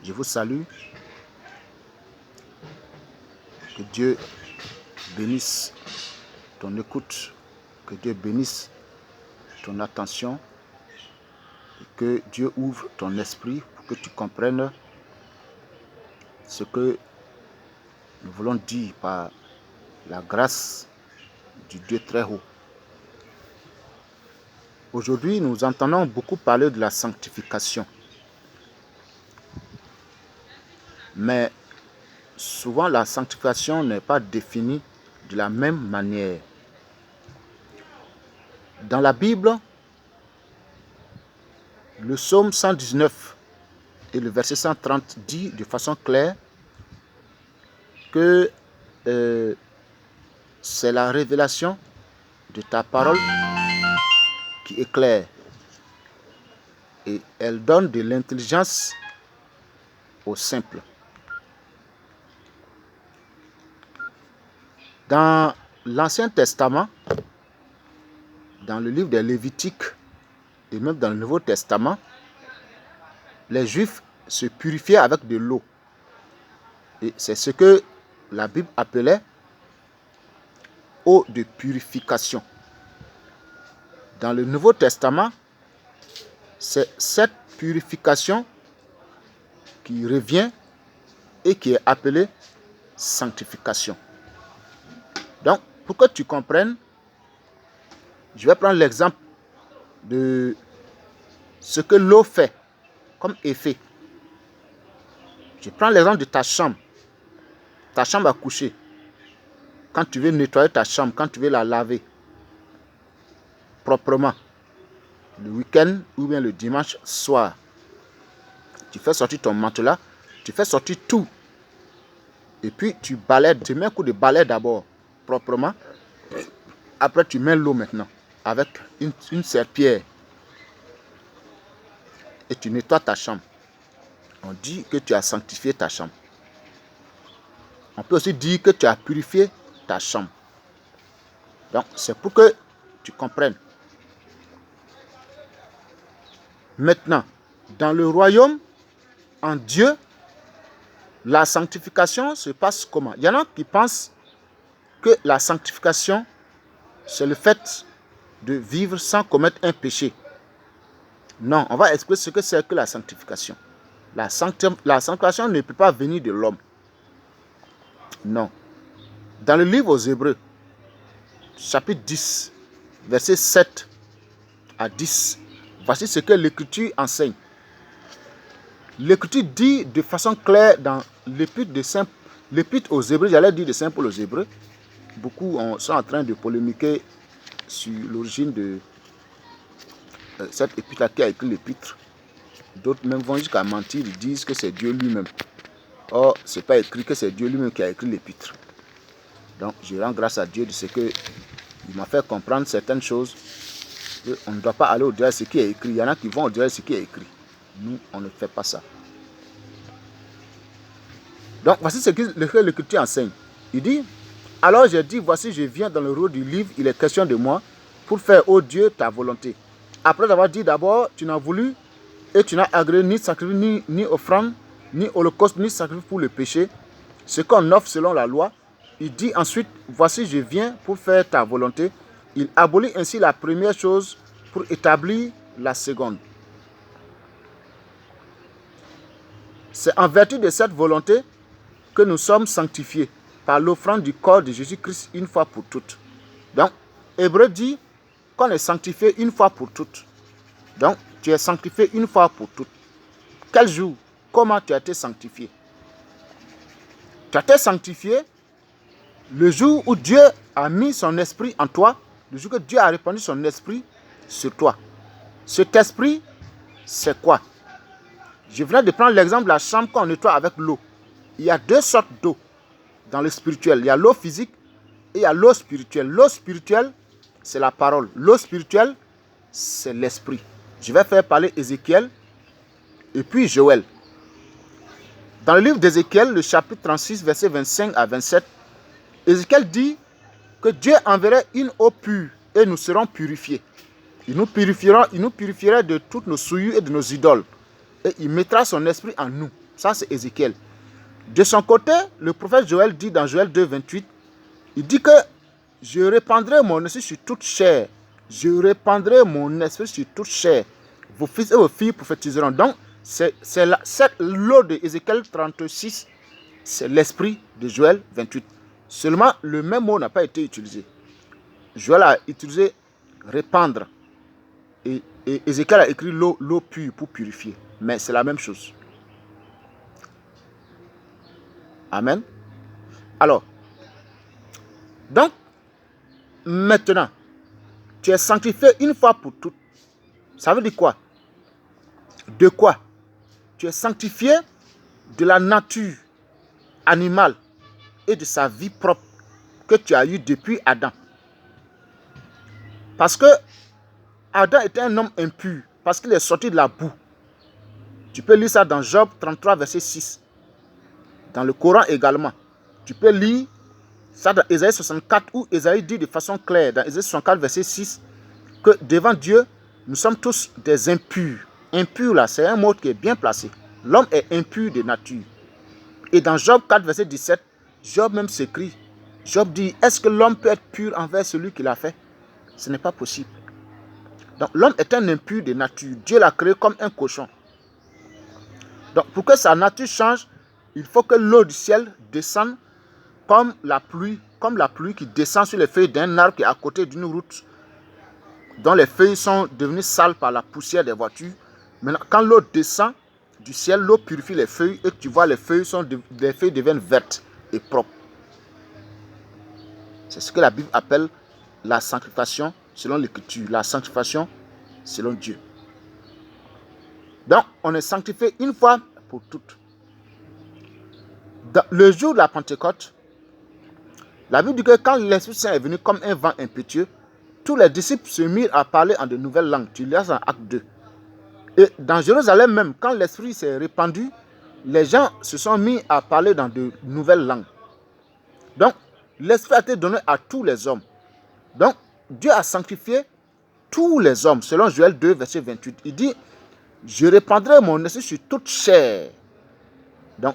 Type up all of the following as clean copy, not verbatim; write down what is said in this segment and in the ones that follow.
Je vous salue. Que Dieu bénisse ton écoute. Que Dieu bénisse ton attention. Et que Dieu ouvre ton esprit pour que tu comprennes ce que nous voulons dire par la grâce du Dieu très haut. Aujourd'hui, nous entendons beaucoup parler de la sanctification. Mais souvent, la sanctification n'est pas définie de la même manière. Dans la Bible, le psaume 119 et le verset 130 dit de façon claire que c'est la révélation de ta parole qui éclaire et elle donne de l'intelligence aux simples. Dans l'Ancien Testament, dans le livre des Lévitiques et même dans le Nouveau Testament, les Juifs se purifiaient avec de l'eau. Et c'est ce que la Bible appelait eau de purification. Dans le Nouveau Testament, c'est cette purification qui revient et qui est appelée sanctification. Donc, pour que tu comprennes, je vais prendre l'exemple de ce que l'eau fait comme effet. Je prends l'exemple de ta chambre à coucher. Quand tu veux nettoyer ta chambre, quand tu veux la laver proprement, le week-end ou bien le dimanche soir, tu fais sortir ton matelas, tu fais sortir tout. Et puis tu balaies, tu mets un coup de balai d'abord, proprement. Après tu mets l'eau maintenant, avec une serpillière. Et tu nettoies ta chambre. On dit que tu as sanctifié ta chambre. On peut aussi dire que tu as purifié ta chambre. Donc c'est pour que tu comprennes. Maintenant, dans le royaume, en Dieu, la sanctification se passe comment? Il y en a qui pensent que la sanctification, c'est le fait de vivre sans commettre un péché. Non, on va expliquer ce que c'est que la sanctification. La sanctification ne peut pas venir de l'homme. Non. Dans le livre aux Hébreux, chapitre 10, versets 7 à 10, voici ce que l'Écriture enseigne. L'Écriture dit de façon claire dans l'Épître aux Hébreux, j'allais dire de Saint Paul aux Hébreux. Beaucoup sont en train de polémiquer sur l'origine de cette épître qui a écrit l'Épître. D'autres même vont jusqu'à mentir, ils disent que c'est Dieu lui-même. Or, ce n'est pas écrit que c'est Dieu lui-même qui a écrit l'Épître. Donc, je rends grâce à Dieu de ce qu'il m'a fait comprendre certaines choses. On ne doit pas aller au-delà de ce qui est écrit. Il y en a qui vont au-delà de ce qui est écrit. Nous, on ne fait pas ça. Donc, voici ce que l'Écriture enseigne. Il dit, alors j'ai dit, voici, je viens dans le rôle du livre, il est question de moi, pour faire, ô Dieu, ta volonté. Après avoir dit d'abord, tu n'as voulu et tu n'as agréé ni sacrifice, ni offrande, ni holocauste, ni sacrifice pour le péché, ce qu'on offre selon la loi. Il dit ensuite, voici, je viens pour faire ta volonté. Il abolit ainsi la première chose pour établir la seconde. C'est en vertu de cette volonté que nous sommes sanctifiés par l'offrande du corps de Jésus-Christ une fois pour toutes. Donc, Hébreu dit qu'on est sanctifié une fois pour toutes. Donc, tu es sanctifié une fois pour toutes. Quel jour? Comment tu as été sanctifié? Tu as été sanctifié le jour où Dieu a mis son esprit en toi, le jour que Dieu a répandu son esprit sur toi. Cet esprit, c'est quoi? Je viens de prendre l'exemple de la chambre qu'on nettoie avec l'eau. Il y a deux sortes d'eau dans le spirituel. Il y a l'eau physique et il y a l'eau spirituelle. L'eau spirituelle, c'est la parole. L'eau spirituelle, c'est l'esprit. Je vais faire parler Ézéchiel et puis Joël. Dans le livre d'Ézéchiel, le chapitre 36, versets 25 à 27, Ézéchiel dit que Dieu enverrait une eau pure et nous serons purifiés. Il nous purifierait de toutes nos souillures et de nos idoles. Et il mettra son esprit en nous. Ça, c'est Ézéchiel. De son côté, le prophète Joël dit dans Joël 2, 28, il dit que je répandrai mon esprit sur toute chair. Je répandrai mon esprit sur toute chair. Vos fils et vos filles prophétiseront. Donc, c'est l'eau de Ézéchiel 36, c'est l'esprit de Joël 28. Seulement, le même mot n'a pas été utilisé. Joël a utilisé répandre. Et Ézéchiel a écrit l'eau pure pour purifier. Mais c'est la même chose. Amen. Alors, donc, maintenant, tu es sanctifié une fois pour toutes. Ça veut dire quoi? De quoi? Tu es sanctifié de la nature animale et de sa vie propre que tu as eue depuis Adam. Parce que Adam était un homme impur, parce qu'il est sorti de la boue. Tu peux lire ça dans Job 33, verset 6. Dans le Coran également. Tu peux lire ça dans Ésaïe 64, où Ésaïe dit de façon claire, dans Ésaïe 64, verset 6, que devant Dieu, nous sommes tous des impurs. Impur, là, c'est un mot qui est bien placé. L'homme est impur de nature. Et dans Job 4, verset 17, Job même s'écrit. Job dit, est-ce que l'homme peut être pur envers celui qui l'a fait? Ce n'est pas possible. Donc l'homme est un impur de nature. Dieu l'a créé comme un cochon. Donc pour que sa nature change, il faut que l'eau du ciel descende comme la pluie qui descend sur les feuilles d'un arbre qui est à côté d'une route, dont les feuilles sont devenues sales par la poussière des voitures. Maintenant, quand l'eau descend du ciel, l'eau purifie les feuilles et tu vois les feuilles deviennent vertes et propres. C'est ce que la Bible appelle la sanctification selon l'Écriture, la sanctification selon Dieu. Donc, on est sanctifié une fois pour toutes. Dans le jour de la Pentecôte, la Bible dit que quand l'Esprit Saint est venu comme un vent impétueux, tous les disciples se mirent à parler en de nouvelles langues. Tu lis ça en Acte 2. Et dans Jérusalem même, quand l'Esprit s'est répandu, les gens se sont mis à parler dans de nouvelles langues. Donc, l'Esprit a été donné à tous les hommes. Donc, Dieu a sanctifié tous les hommes, selon Joël 2, verset 28. Il dit, je répandrai mon esprit sur toute chair. Donc,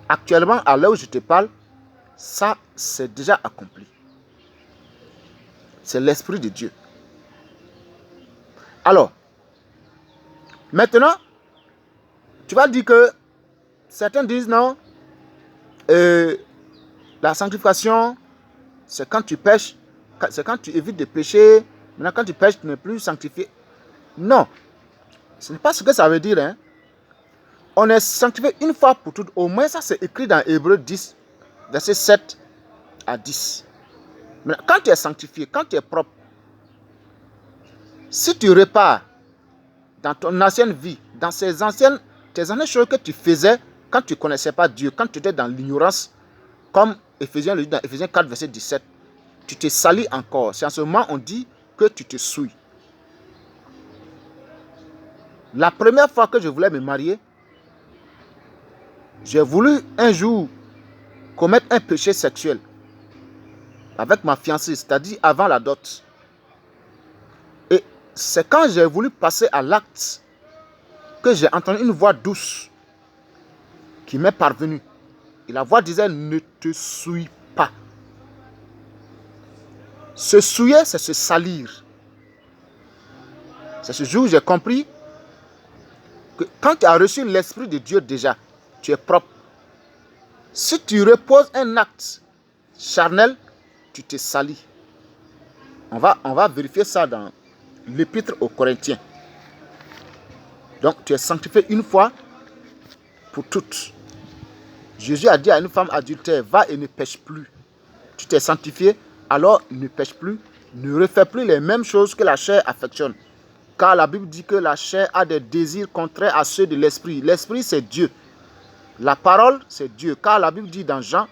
actuellement, à l'heure où je te parle, ça, c'est déjà accompli. C'est l'Esprit de Dieu. Alors, maintenant, tu vas dire que certains disent non, la sanctification, c'est quand tu pêches, c'est quand tu évites de pécher. Maintenant, quand tu pêches, tu n'es plus sanctifié. Non, ce n'est pas ce que ça veut dire. Hein. On est sanctifié une fois pour toutes. Au moins, ça c'est écrit dans Hébreux 10, verset 7 à 10. Maintenant, quand tu es sanctifié, quand tu es propre, si tu repars dans ton ancienne vie, dans tes anciennes choses que tu faisais quand tu ne connaissais pas Dieu, quand tu étais dans l'ignorance, comme Éphésiens le dit dans Éphésiens 4, verset 17, tu te salis encore. C'est en ce moment on dit que tu te souilles. La première fois que je voulais me marier, j'ai voulu un jour commettre un péché sexuel avec ma fiancée, c'est-à-dire avant la dot. Et c'est quand j'ai voulu passer à l'acte que j'ai entendu une voix douce qui m'est parvenue. Et la voix disait, ne te souille pas. Se souiller, c'est se salir. C'est ce jour où j'ai compris que quand tu as reçu l'Esprit de Dieu déjà, tu es propre. Si tu reposes un acte charnel, tu te salis. On va vérifier ça dans l'Épître aux Corinthiens. Donc, tu es sanctifié une fois pour toutes. Jésus a dit à une femme adultère, va et ne pêche plus. Tu t'es sanctifié, alors ne pêche plus, ne refais plus les mêmes choses que la chair affectionne. Car la Bible dit que la chair a des désirs contraires à ceux de l'esprit. L'esprit, c'est Dieu. La parole, c'est Dieu. Car la Bible dit dans Jean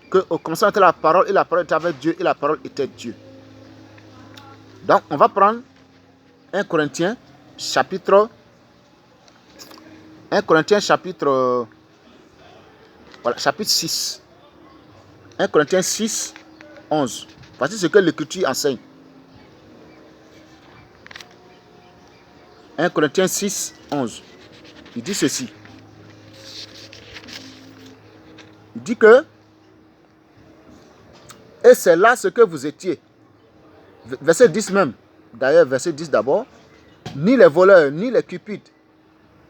qu'au commencement était la parole, et la parole était avec Dieu, et la parole était Dieu. Donc, on va prendre 1 Corinthiens, chapitre 6. 1 Corinthiens 6, 11. Voici ce que l'Écriture enseigne. 1 Corinthiens 6, 11. Il dit ceci. Il dit que, et c'est là ce que vous étiez. Verset 10 même. D'ailleurs, verset 10 d'abord. Ni les voleurs, ni les cupides.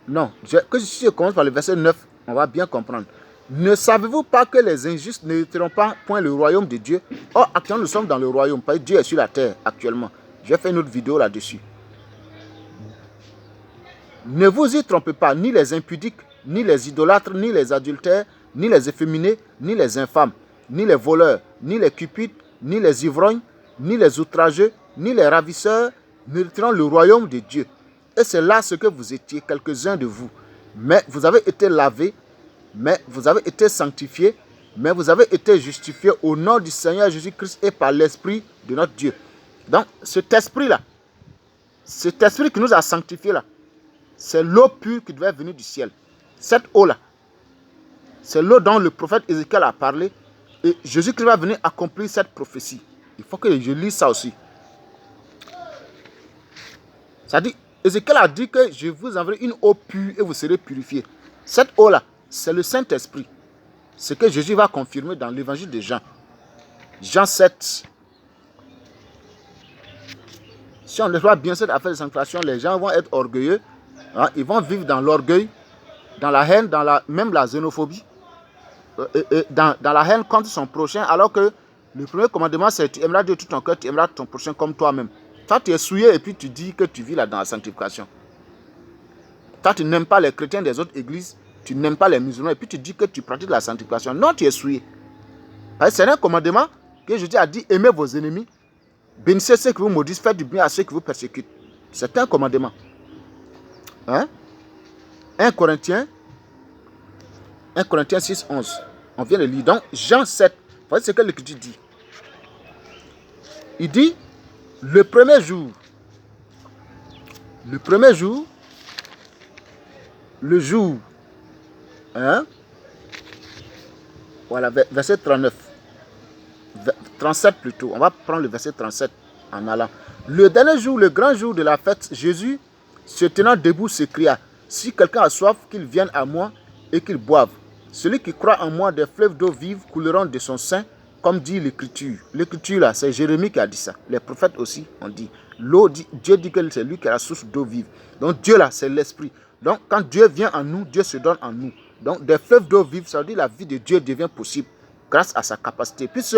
Non, si je commence par le verset 9, on va bien comprendre. Ne savez-vous pas que les injustes n'hériteront pas point le royaume de Dieu? Or, actuellement, nous sommes dans le royaume, parce que Dieu est sur la terre actuellement. J'ai fait une autre vidéo là-dessus. Ne vous y trompez pas, ni les impudiques, ni les idolâtres, ni les adultères, ni les efféminés, ni les infâmes, ni les voleurs, ni les cupides, ni les ivrognes, ni les outrageux, ni les ravisseurs, n'hériteront le royaume de Dieu. Et c'est là ce que vous étiez, quelques-uns de vous. Mais vous avez été lavés, mais vous avez été sanctifiés, mais vous avez été justifiés au nom du Seigneur Jésus-Christ et par l'Esprit de notre Dieu. Donc, cet esprit-là, cet esprit qui nous a sanctifiés là, c'est l'eau pure qui devait venir du ciel. Cette eau-là, c'est l'eau dont le prophète Ézéchiel a parlé. Et Jésus-Christ va venir accomplir cette prophétie. Il faut que je lise ça aussi. Ça dit, Ézéchiel a dit que je vous enverrai une eau pure et vous serez purifiés. Cette eau-là, c'est le Saint-Esprit. Ce que Jésus va confirmer dans l'évangile de Jean. Jean 7. Si on ne voit bien cette affaire de sanctification, les gens vont être orgueilleux. Hein, ils vont vivre dans l'orgueil, dans la haine, même la xénophobie. Dans la haine contre son prochain, alors que le premier commandement, c'est tu aimeras Dieu tout ton cœur, tu aimeras ton prochain comme toi-même. Toi, tu es souillé et puis tu dis que tu vis là dans la sanctification. Toi, tu n'aimes pas les chrétiens des autres églises, tu n'aimes pas les musulmans et puis tu dis que tu pratiques la sanctification. Non, tu es souillé. C'est un commandement que Jésus a dit, aimez vos ennemis, bénissez ceux qui vous maudissent, faites du bien à ceux qui vous persécutent. C'est un commandement. Hein? 1 Corinthiens 6, 11. On vient de lire. Donc, Jean 7. Voici ce que l'Écriture dit. Il dit, le premier jour, le jour, hein? Voilà, verset 39. 37 plutôt. On va prendre le verset 37 en allant. Le dernier jour, le grand jour de la fête, Jésus, se tenant debout, s'écria, si quelqu'un a soif, qu'il vienne à moi et qu'il boive. Celui qui croit en moi, des fleuves d'eau vive couleront de son sein, comme dit l'Écriture. L'Écriture, là, c'est Jérémie qui a dit ça. Les prophètes aussi ont dit. Dieu dit que c'est lui qui a la source d'eau vive. Donc Dieu, là, c'est l'Esprit. Donc quand Dieu vient en nous, Dieu se donne en nous. Donc des fleuves d'eau vive, ça veut dire la vie de Dieu devient possible grâce à sa capacité. Puisque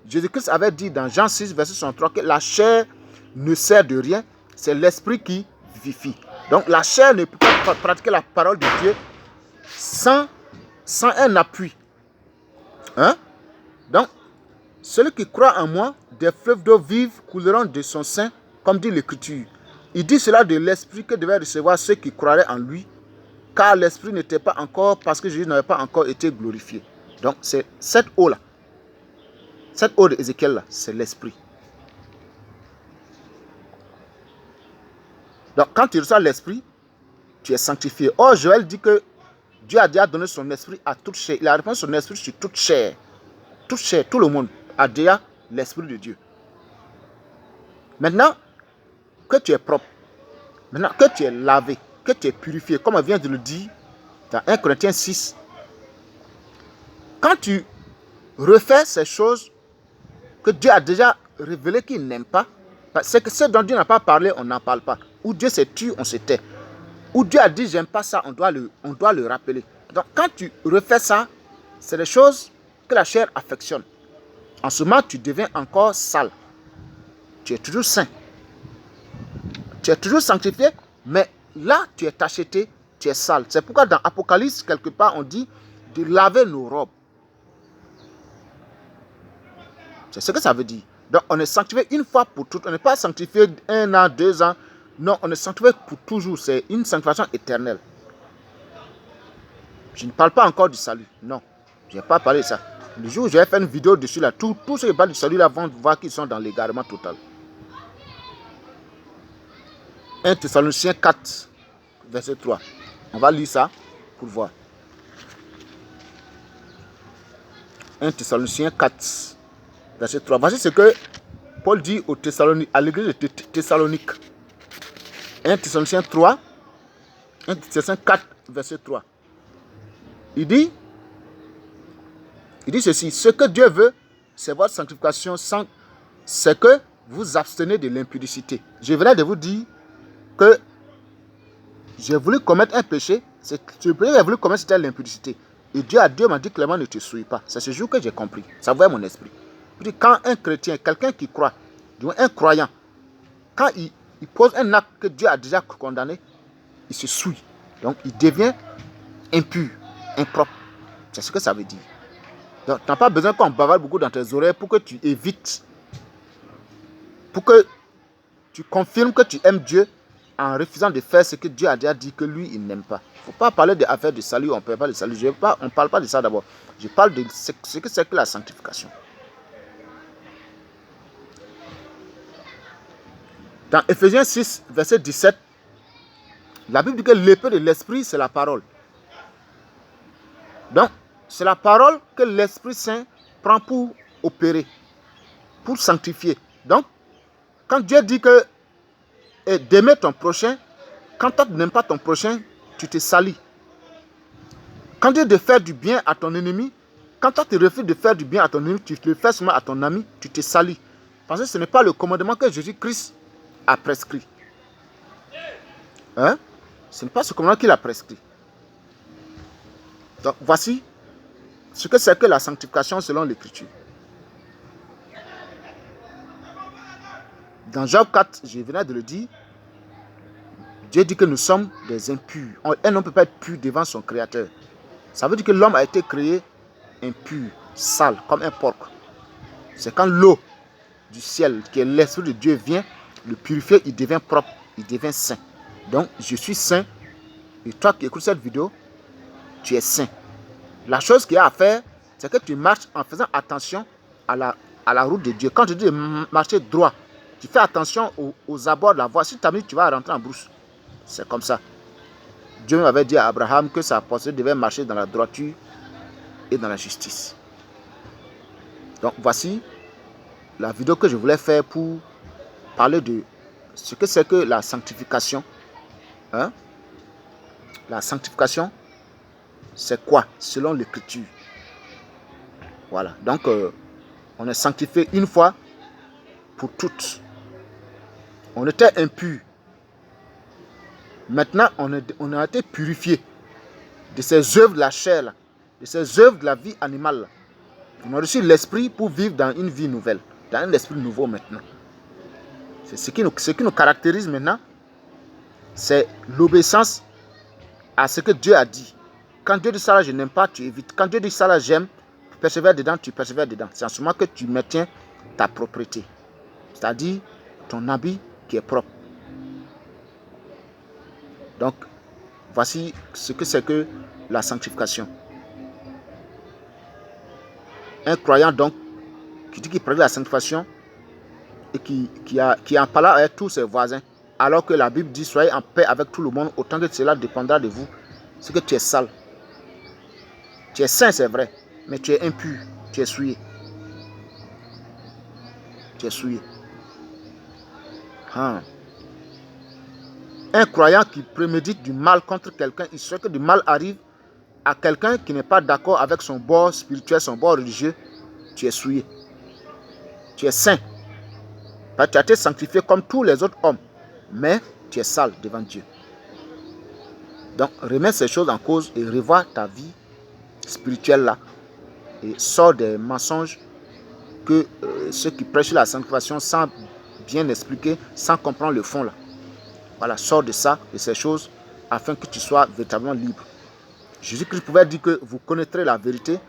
Jésus-Christ avait dit dans Jean 6, verset 63, que la chair ne sert de rien, c'est l'Esprit qui vivifie. Donc la chair ne peut pas pratiquer la parole de Dieu sans un appui. Hein? Donc, celui qui croit en moi, des fleuves d'eau vive couleront de son sein, comme dit l'Écriture. Il dit cela de l'Esprit que devaient recevoir ceux qui croiraient en lui, car l'Esprit n'était pas encore, parce que Jésus n'avait pas encore été glorifié. Donc, c'est cette eau-là. Cette eau d'Ézéchiel-là, c'est l'Esprit. Donc, quand tu reçois l'Esprit, tu es sanctifié. Or, Joël dit que Dieu a déjà donné son esprit à toute chair. Il a répandu son esprit sur toute chair. Toute chair, tout le monde a déjà l'esprit de Dieu. Maintenant que tu es propre, maintenant que tu es lavé, que tu es purifié, comme on vient de le dire dans 1 Corinthiens 6, quand tu refais ces choses que Dieu a déjà révélées qu'il n'aime pas, c'est que ce dont Dieu n'a pas parlé, on n'en parle pas. Ou Dieu s'est tué, on se tait. Ou Dieu a dit j'aime pas ça, on doit le rappeler. Donc quand tu refais ça, c'est des choses que la chair affectionne. En ce moment, tu deviens encore sale. Tu es toujours saint. Tu es toujours sanctifié, mais là, tu es tacheté, tu es sale. C'est pourquoi dans Apocalypse, quelque part, on dit de laver nos robes. C'est ce que ça veut dire. Donc, on est sanctifié une fois pour toutes. On n'est pas sanctifié 1 an, 2 ans. Non, on est sanctifié pour toujours. C'est une sanctification éternelle. Je ne parle pas encore du salut. Non, je n'ai pas parlé de ça. Le jour où j'ai fait une vidéo dessus, là, tous ceux qui parlent du salut là, vont voir qu'ils sont dans l'égarement total. 1 Thessaloniciens 4, verset 3. On va lire ça pour voir. 1 Thessaloniciens 4, verset 3. Voici ce que Paul dit à l'église de Thessalonique. 1 Thessaloniciens 3, 1 Thessaloniciens 4, verset 3. Il dit, Il dit ceci, ce que Dieu veut, c'est votre sanctification, c'est que vous abstenez de l'impudicité. Je venais de vous dire que j'ai voulu commettre un péché, ce que j'ai voulu commettre, c'était l'impudicité. Et Dieu m'a dit clairement, ne te souille pas. C'est ce jour que j'ai compris, ça voyait mon esprit. Quand un chrétien, quelqu'un qui croit, un croyant, quand il pose un acte que Dieu a déjà condamné, il se souille. Donc il devient impur, impropre. C'est ce que ça veut dire. Donc tu n'as pas besoin qu'on bavarde beaucoup dans tes oreilles pour que tu évites, pour que tu confirmes que tu aimes Dieu en refusant de faire ce que Dieu a déjà dit que lui, il n'aime pas. Il ne faut pas parler d'affaires de salut, on ne parle pas de salut. On ne parle pas de ça d'abord. Je parle de ce que c'est que la sanctification. Dans Ephésiens 6, verset 17, la Bible dit que l'épée de l'esprit, c'est la parole. Donc, c'est la parole que l'Esprit Saint prend pour opérer, pour sanctifier. Donc, quand Dieu dit que d'aimer ton prochain, quand toi tu n'aimes pas ton prochain, tu te salis. Quand Dieu dit de faire du bien à ton ennemi, quand toi tu refuses de faire du bien à ton ennemi, tu le fais seulement à ton ami, tu te salis. Parce que ce n'est pas le commandement que Jésus-Christ a prescrit. Hein? Ce n'est pas ce commandement qu'il a prescrit. Donc, voici ce que c'est que la sanctification selon l'Écriture. Dans Job 4, je venais de le dire, Dieu dit que nous sommes des impurs. Un homme ne peut pas être pur devant son Créateur. Ça veut dire que l'homme a été créé impur, sale, comme un porc. C'est quand l'eau du ciel, qui est l'Esprit de Dieu, vient le purifier, il devient propre, il devient saint. Donc, je suis saint. Et toi qui écoutes cette vidéo, tu es saint. La chose qu'il y a à faire, c'est que tu marches en faisant attention à la route de Dieu. Quand je dis de marcher droit, tu fais attention aux abords de la voie. Si tu as mis, tu vas rentrer en brousse. C'est comme ça. Dieu m'avait dit à Abraham que sa postérité devait marcher dans la droiture et dans la justice. Donc voici la vidéo que je voulais faire pour parler de ce que c'est que la sanctification. Hein? La sanctification, c'est quoi selon l'Écriture? Voilà. Donc, on est sanctifié une fois pour toutes. On était impur. Maintenant, on a été purifié de ces œuvres de la chair, là, de ces œuvres de la vie animale. Là. On a reçu l'esprit pour vivre dans une vie nouvelle, dans un esprit nouveau maintenant. C'est ce qui nous caractérise maintenant, c'est l'obéissance à ce que Dieu a dit. Quand Dieu dit ça, là, je n'aime pas, tu évites. Quand Dieu dit ça, là, j'aime, tu persévères dedans, tu persévères dedans. C'est en ce moment que tu maintiens ta propreté. C'est-à-dire ton habit qui est propre. Donc, voici ce que c'est que la sanctification. Un croyant, donc, qui dit qu'il pratique la sanctification et qui en parle avec tous ses voisins, alors que la Bible dit soyez en paix avec tout le monde, autant que cela dépendra de vous, c'est que tu es sale. Tu es saint, c'est vrai, mais tu es impur, tu es souillé. Tu es souillé. Un croyant qui prémédite du mal contre quelqu'un, il sait que du mal arrive à quelqu'un qui n'est pas d'accord avec son bord spirituel, son bord religieux, tu es souillé. Tu es saint. Tu as été sanctifié comme tous les autres hommes, mais tu es sale devant Dieu. Donc, remets ces choses en cause et revois ta vie spirituelle là. Et sors des mensonges que ceux qui prêchent la sanctification sans bien expliquer, sans comprendre le fond là. Voilà, sors de ça, de ces choses, afin que tu sois véritablement libre. Jésus-Christ pouvait dire que vous connaîtrez la vérité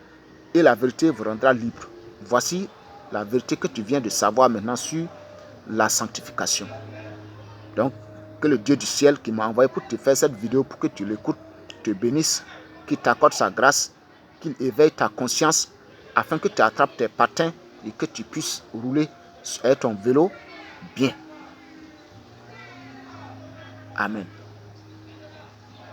et la vérité vous rendra libre. Voici la vérité que tu viens de savoir maintenant sur la sanctification. Donc, que le Dieu du ciel qui m'a envoyé pour te faire cette vidéo, pour que tu l'écoutes, te bénisse, qu'il t'accorde sa grâce, qu'il éveille ta conscience, afin que tu attrapes tes patins et que tu puisses rouler sur ton vélo bien. Amen.